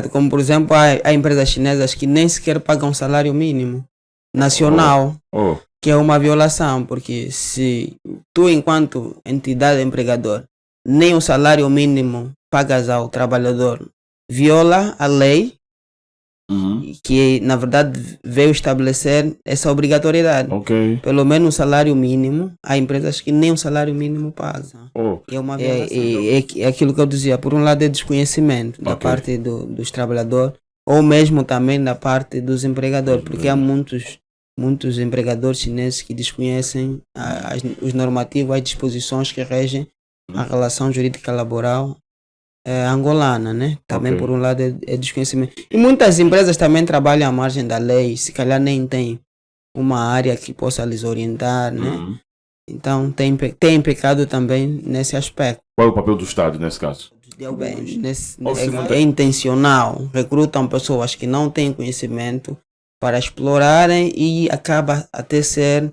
Como, por exemplo, há empresas chinesas que nem sequer pagam salário mínimo nacional, que é uma violação, porque se tu, enquanto entidade empregador, nem o salário mínimo pagas ao trabalhador, viola a lei, que na verdade veio estabelecer essa obrigatoriedade. Pelo menos o salário mínimo, há empresas que nem o salário mínimo pagam. É uma violação. É aquilo que eu dizia, por um lado é desconhecimento da parte dos trabalhadores, ou mesmo também da parte dos empregadores, porque há muitos empregadores chineses que desconhecem os normativos, as disposições que regem a relação jurídica laboral angolana, né? Também por um lado é desconhecimento. E muitas empresas também trabalham à margem da lei, se calhar nem tem uma área que possa lhes orientar, né? Então tem pecado também nesse aspecto. Qual é o papel do Estado nesse caso? Bem, é intencional. Recrutam pessoas que não têm conhecimento para explorarem e acaba até ser,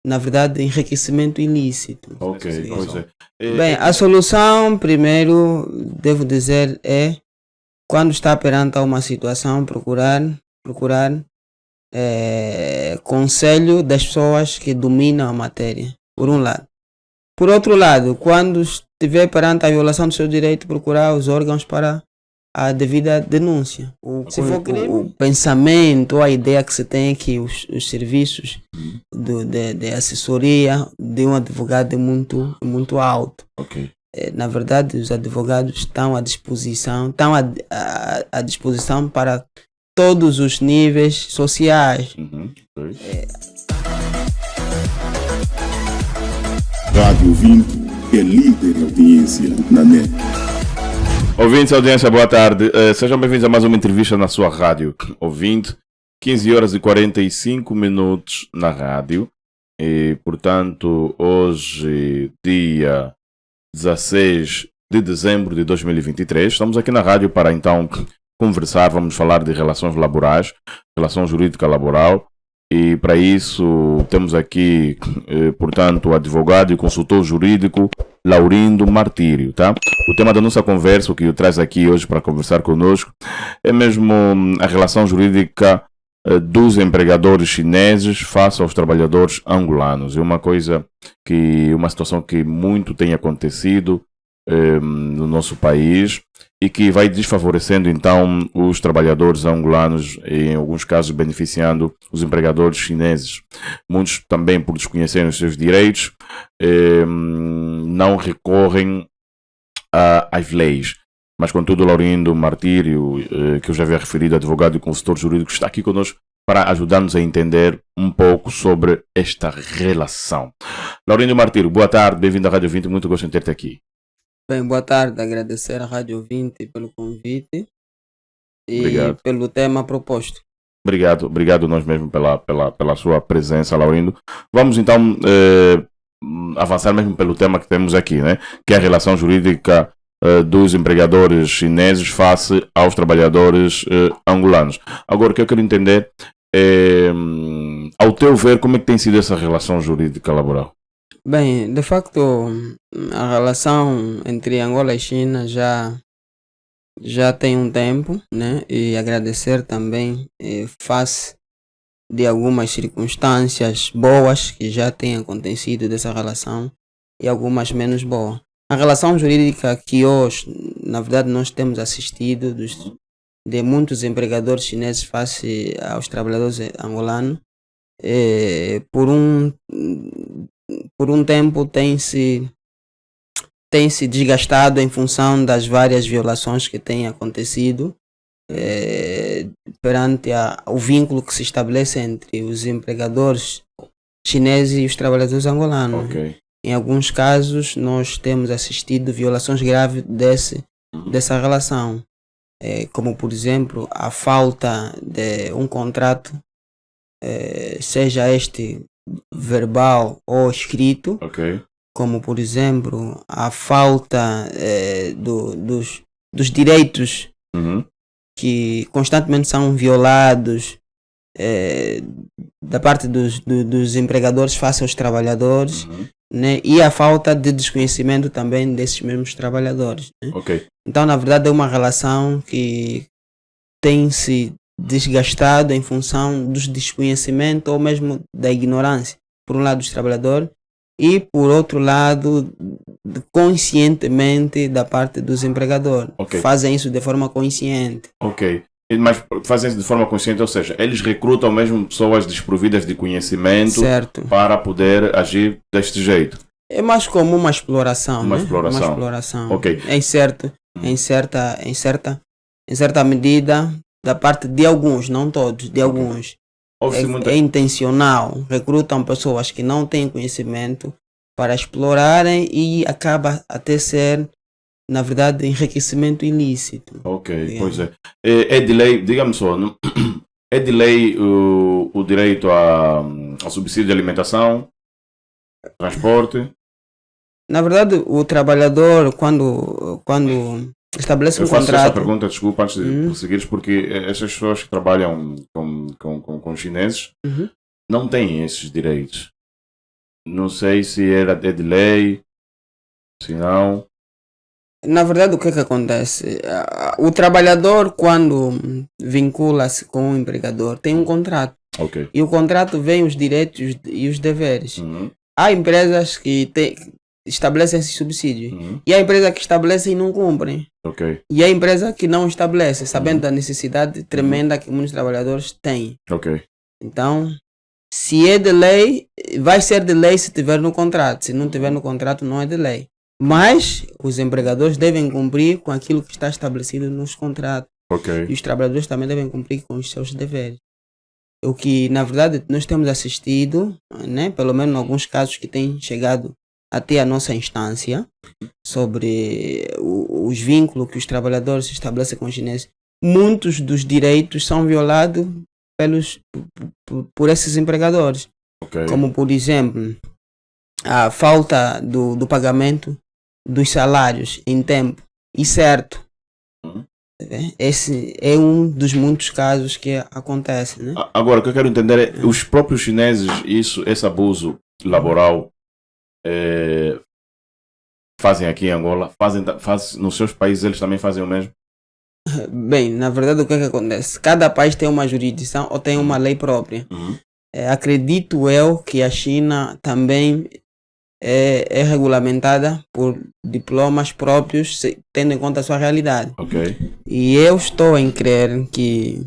na verdade, enriquecimento ilícito. Pois é. Bem, a solução, primeiro, devo dizer, é quando está perante uma situação, procurar conselho das pessoas que dominam a matéria, por um lado. Por outro lado, quando estiver perante a violação do seu direito, procurar os órgãos para a devida denúncia. Se for o pensamento, a ideia que se tem é que os serviços de assessoria de um advogado é muito alto. Na verdade, os advogados estão à disposição, à disposição para todos os níveis sociais. Rádio 20 é líder em audiência na net. Ouvintes, audiência, boa tarde. Sejam bem-vindos a mais uma entrevista na sua rádio. Ouvinte, 15 horas e 45 minutos na rádio. E, portanto, hoje, dia 16 de dezembro de 2023, estamos aqui na rádio para, então, conversar. Vamos falar de relações laborais, relação jurídica laboral. E, para isso, temos aqui, portanto, o advogado e consultor jurídico Laurindo Martírio, tá? O tema da nossa conversa, o que o traz aqui hoje para conversar conosco, é mesmo a relação jurídica dos empregadores chineses face aos trabalhadores angolanos. É uma situação que muito tem acontecido no nosso país e que vai desfavorecendo então os trabalhadores angolanos, em alguns casos beneficiando os empregadores chineses. Muitos também, por desconhecerem os seus direitos, não recorrem às leis. Mas, contudo, Laurindo Martírio, que eu já havia referido, advogado e consultor jurídico, está aqui conosco para ajudar-nos a entender um pouco sobre esta relação. Laurindo Martírio, boa tarde, bem-vindo à Rádio 20, muito gosto de ter-te aqui. Bem, boa tarde, agradecer à Rádio 20 pelo convite e Obrigado. pelo tema proposto. Obrigado nós mesmo pela sua presença, Laurindo. Vamos então avançar mesmo pelo tema que temos aqui, né? Que é a relação jurídica dos empregadores chineses face aos trabalhadores angolanos. Agora, o que eu quero entender é, ao teu ver, como é que tem sido essa relação jurídica laboral? Bem, de facto, a relação entre Angola e China já tem um tempo, né? E agradecer também face de algumas circunstâncias boas que já têm acontecido dessa relação e algumas menos boas. A relação jurídica que hoje, na verdade, nós temos assistido de muitos empregadores chineses face aos trabalhadores angolanos, por um tempo tem se desgastado em função das várias violações que têm acontecido perante o vínculo que se estabelece entre os empregadores chineses e os trabalhadores angolanos. Em alguns casos, nós temos assistido violações graves dessa relação, como, por exemplo, a falta de um contrato, seja este verbal ou escrito, como, por exemplo, a falta dos direitos que constantemente são violados da parte dos empregadores face aos trabalhadores, né? E a falta de desconhecimento também desses mesmos trabalhadores, né? Então, na verdade, é uma relação que tem se desgastado em função dos desconhecimento ou mesmo da ignorância, por um lado dos trabalhadores, e por outro lado conscientemente da parte dos empregadores. Fazem isso de forma consciente. Mas fazem isso de forma consciente, ou seja, eles recrutam mesmo pessoas desprovidas de conhecimento, certo, para poder agir deste jeito. É mais como uma exploração. Uma né? exploração. Uma exploração. Em certa medida, da parte de alguns, não todos, de alguns. É intencional. Recrutam pessoas que não têm conhecimento para explorarem e acaba até ser, na verdade, enriquecimento ilícito. Pois é. É de lei, digamos só, é de lei o direito a subsídio de alimentação, transporte? Na verdade, o trabalhador, quando estabelece um contrato... Eu faço essa pergunta, desculpa, antes de prosseguires, porque essas pessoas que trabalham com chineses não têm esses direitos. Não sei se é de lei, se não... Na verdade, o que acontece? O trabalhador, quando vincula-se com o empregador, tem um contrato. E o contrato vem os direitos e os deveres. Há empresas que estabelecem esse subsídio. E há empresa que estabelece e não cumprem. E há empresa que não estabelece, sabendo da necessidade tremenda que muitos trabalhadores têm. Então, se é de lei, vai ser de lei se tiver no contrato. Se não tiver no contrato, não é de lei. Mas os empregadores devem cumprir com aquilo que está estabelecido nos contratos. E os trabalhadores também devem cumprir com os seus deveres. O que, na verdade, nós temos assistido, né, pelo menos em alguns casos que têm chegado até a nossa instância, sobre os vínculos que os trabalhadores estabelecem com os chineses, muitos dos direitos são violados por esses empregadores. Como, por exemplo, a falta do pagamento dos salários em tempo e certo. Esse é um dos muitos casos que acontece, né? Agora, o que eu quero entender é, os próprios chineses, esse abuso laboral fazem aqui em Angola, fazem nos seus países, eles também fazem o mesmo? Bem, na verdade, o que acontece? Cada país tem uma jurisdição ou tem uma lei própria. Acredito eu que a China também é regulamentada por diplomas próprios, tendo em conta a sua realidade. E eu estou em crer que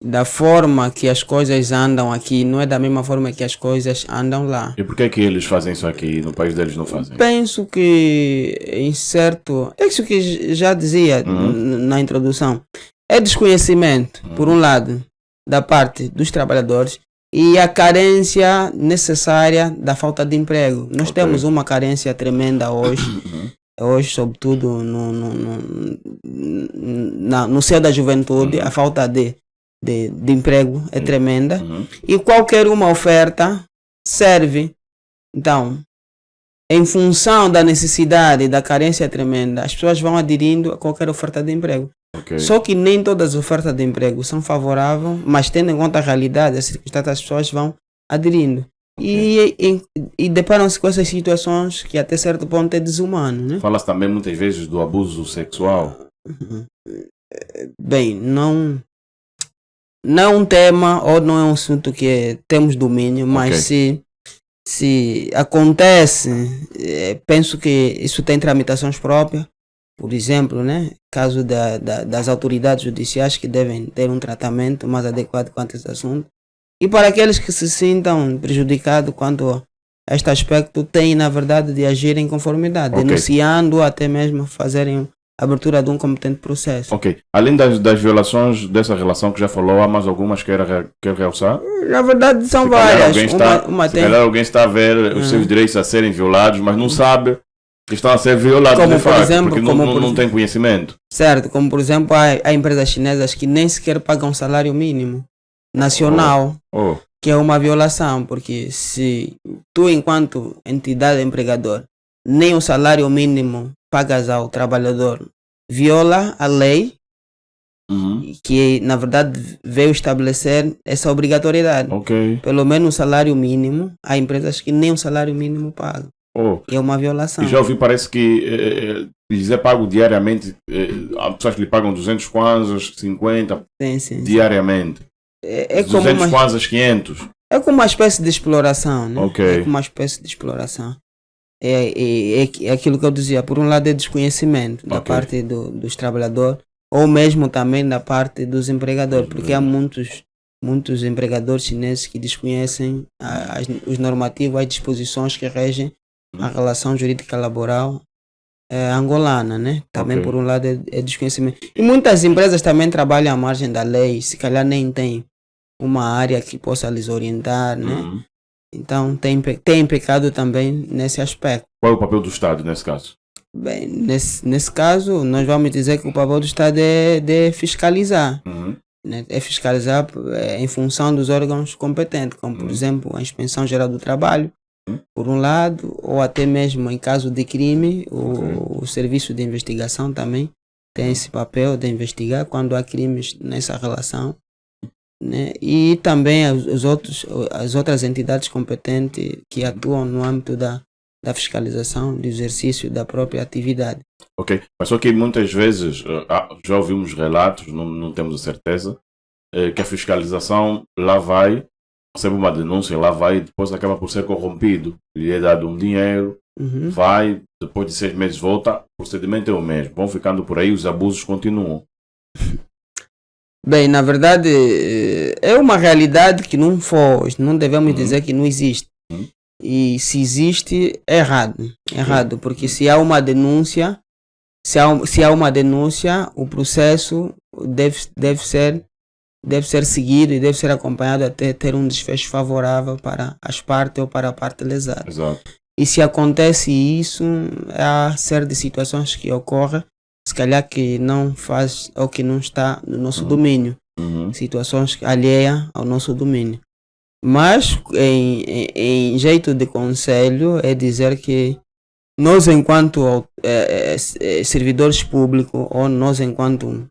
da forma que as coisas andam aqui, não é da mesma forma que as coisas andam lá. E por que é que eles fazem isso aqui e no país deles não fazem? Penso que em certo... É isso que já dizia na introdução. É desconhecimento, por um lado, da parte dos trabalhadores, e a carência necessária da falta de emprego. Nós temos uma carência tremenda hoje, sobretudo no seio da juventude, a falta de emprego é tremenda, e qualquer uma oferta serve. Então, em função da necessidade, da carência tremenda, as pessoas vão aderindo a qualquer oferta de emprego. Só que nem todas as ofertas de emprego são favoráveis, mas tendo em conta a realidade, as circunstâncias, as pessoas vão aderindo. E deparam-se com essas situações que até certo ponto é desumano, né? Fala-se também muitas vezes do abuso sexual. Bem, não é um tema ou não é um assunto que temos domínio, mas se acontece, penso que isso tem tramitações próprias. Por exemplo, né, caso das autoridades judiciais, que devem ter um tratamento mais adequado quanto a esse assunto. E para aqueles que se sintam prejudicados quanto a este aspecto, têm, na verdade, de agir em conformidade, denunciando, até mesmo fazerem a abertura de um competente processo. Além das violações dessa relação que já falou, há mais algumas que quer realçar? Na verdade, são várias. Se calhar alguém está a ver os seus direitos a serem violados, mas não sabe que estão a ser violados, como, de facto, exemplo, porque não tem conhecimento. Certo, como por exemplo, há empresas chinesas que nem sequer pagam salário mínimo nacional, que é uma violação, porque se tu, enquanto entidade empregador, nem o salário mínimo pagas ao trabalhador, viola a lei, que na verdade veio estabelecer essa obrigatoriedade. Pelo menos o salário mínimo, há empresas que nem o salário mínimo pagam. é uma violação. E já ouvi, parece que lhes é pago diariamente, há pessoas que lhe pagam 200 kwanzas, 50 sim. diariamente. É 200 kwanzas, 500. É como uma espécie de exploração, né? Ok. É como uma espécie de exploração. É aquilo que eu dizia, por um lado é desconhecimento da parte dos trabalhadores, ou mesmo também da parte dos empregadores, porque há muitos empregadores chineses que desconhecem os normativos, as disposições que regem a relação jurídica laboral angolana, né? Também por um lado é desconhecimento. E muitas empresas também trabalham à margem da lei, se calhar nem tem uma área que possa lhes orientar, né? Então tem pecado também nesse aspecto. Qual é o papel do Estado nesse caso? Bem, nesse caso, nós vamos dizer que o papel do Estado é de fiscalizar. Né? É fiscalizar em função dos órgãos competentes, como por exemplo a Inspeção Geral do Trabalho, por um lado, ou até mesmo em caso de crime, o Serviço de Investigação também tem esse papel de investigar quando há crimes nessa relação. Né? E também as outras entidades competentes que atuam no âmbito da fiscalização, do exercício da própria atividade. Ok, mas só que muitas vezes já ouvimos relatos, não temos a certeza, que a fiscalização lá vai, recebe uma denúncia, lá vai e depois acaba por ser corrompido. Lhe é dado um dinheiro, vai, depois de 6 meses volta, o procedimento é o mesmo. Vão ficando por aí, os abusos continuam. Bem, na verdade, é uma realidade que não foge, não devemos dizer que não existe. E se existe, é errado. Errado, porque se há uma denúncia, o processo deve ser seguido e deve ser acompanhado até ter um desfecho favorável para as partes ou para a parte lesada. Exato. E se acontece isso, há série de situações que ocorrem, se calhar que não faz ou que não está no nosso domínio. Situações alheias ao nosso domínio. Mas, em jeito de conselho, é dizer que nós, enquanto servidores públicos, ou nós, enquanto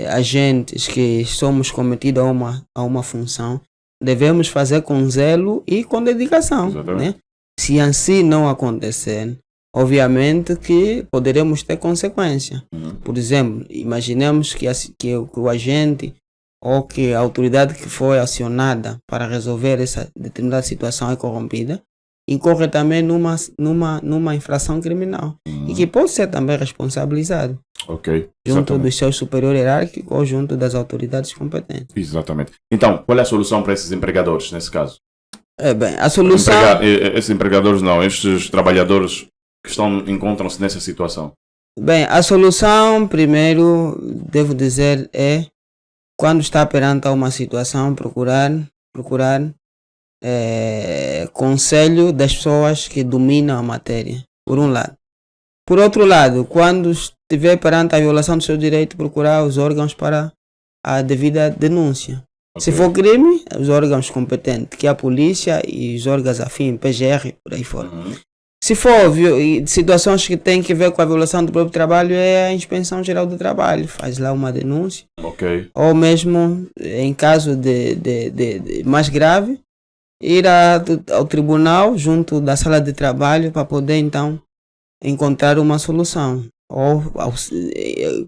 agentes que somos cometidos a uma função, devemos fazer com zelo e com dedicação. Né? Se assim não acontecer, obviamente que poderemos ter consequências. Por exemplo, imaginemos que o agente ou que a autoridade que foi acionada para resolver essa determinada situação é corrompida, incorre também numa infração criminal e que pode ser também responsabilizado junto dos seus superiores hierárquicos ou junto das autoridades competentes. Exatamente. Então, qual é a solução para esses empregadores nesse caso? Bem, a solução... Esses empregadores não, estes trabalhadores que encontram-se nessa situação. Bem, a solução, primeiro, devo dizer, é quando está perante uma situação, procurar conselho das pessoas que dominam a matéria, por um lado. Por outro lado, quando estiver perante a violação do seu direito, procurar os órgãos para a devida denúncia. Se for crime, os órgãos competentes, que é a polícia e os órgãos afins, PGR, por aí fora. Se for situações que têm que ver com a violação do próprio trabalho, é a Inspeção Geral do Trabalho, faz lá uma denúncia. Ou mesmo, em caso de mais grave, ir ao tribunal, junto da sala de trabalho, para poder então encontrar uma solução. Ou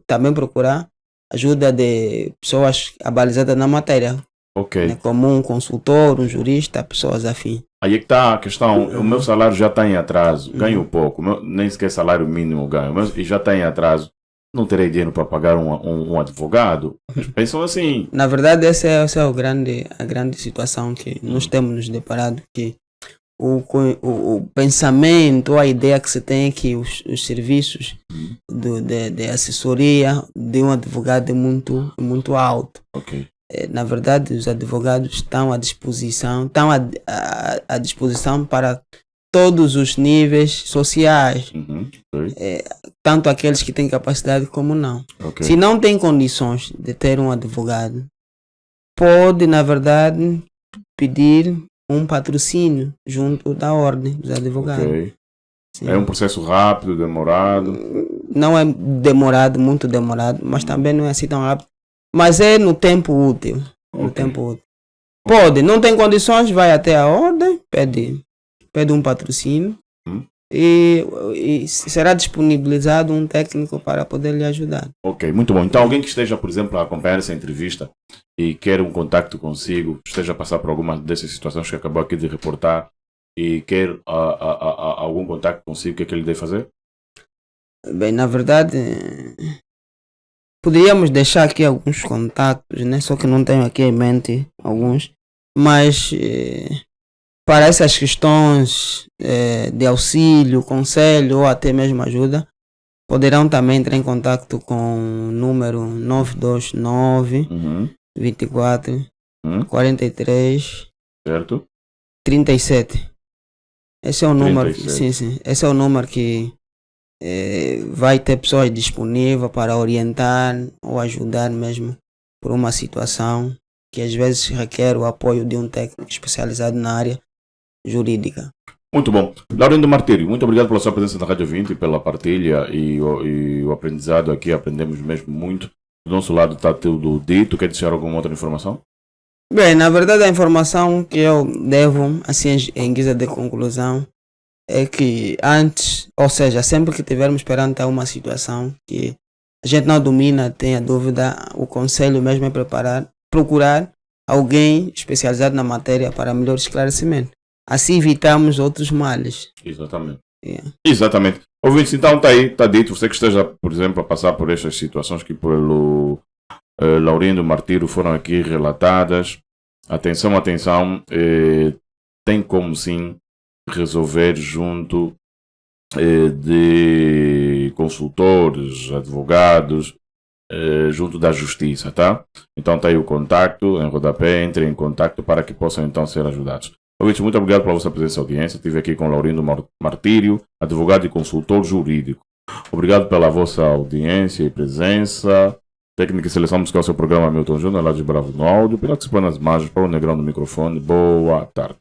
também procurar ajuda de pessoas abalizadas na matéria. Né, como um consultor, um jurista, pessoas afins. Aí é que está a questão, o meu salário já está em atraso, ganho pouco, nem sequer salário mínimo ganho, e já está em atraso, não terei dinheiro para pagar um advogado? Pensam assim. Na verdade, essa é a grande situação que nós temos nos deparado, que o pensamento, a ideia que se tem é que os serviços de assessoria de um advogado é muito alto. Na verdade, os advogados estão à disposição para todos os níveis sociais, tanto aqueles que têm capacidade como não. Se não tem condições de ter um advogado, pode, na verdade, pedir um patrocínio junto da ordem dos advogados. É um processo rápido, demorado? Não é demorado, muito demorado, mas também não é assim tão rápido. Mas é no tempo útil. Pode, não tem condições, vai até a ordem, pede um patrocínio e será disponibilizado um técnico para poder lhe ajudar. Ok, muito bom. Então alguém que esteja, por exemplo, a acompanhar essa entrevista e quer um contacto consigo, esteja a passar por alguma dessas situações que acabou aqui de reportar e quer algum contacto consigo, o que é que ele deve fazer? Bem, na verdade, poderíamos deixar aqui alguns contactos, né? Só que não tenho aqui em mente alguns, mas para essas questões de auxílio, conselho ou até mesmo ajuda, poderão também entrar em contato com o número 929 24 43 certo? 37. Esse é o número, 37. sim, esse é o número que vai ter pessoas disponíveis para orientar ou ajudar mesmo por uma situação que às vezes requer o apoio de um técnico especializado na área jurídica. Muito bom. Laurindo Martírio, muito obrigado pela sua presença na Rádio 20, pela partilha e o aprendizado aqui. Aprendemos mesmo muito. Do nosso lado está tudo dito. Quer deixar alguma outra informação? Bem, na verdade a informação que eu devo, assim em guisa de conclusão, é que antes, ou seja, sempre que estivermos perante uma situação que a gente não domina, tenha dúvida, o conselho mesmo é procurar alguém especializado na matéria para melhor esclarecimento. Assim evitamos outros males. Exatamente. Exatamente. Ouvintes, então está dito. Você que esteja, por exemplo, a passar por estas situações que pelo Laurindo Martírio foram aqui relatadas. Atenção, tem como sim resolver junto de consultores, advogados, junto da justiça, tá? Então está aí o contacto em rodapé, entre em contacto para que possam então ser ajudados. Ouvintes, muito obrigado pela vossa presença e audiência. Estive aqui com Laurindo Martírio, advogado e consultor jurídico. Obrigado pela vossa audiência e presença. Técnica e seleção musical do seu programa Milton Júnior, lá de Bravo no áudio. Pela que se põe nas imagens, para o Negrão no microfone. Boa tarde.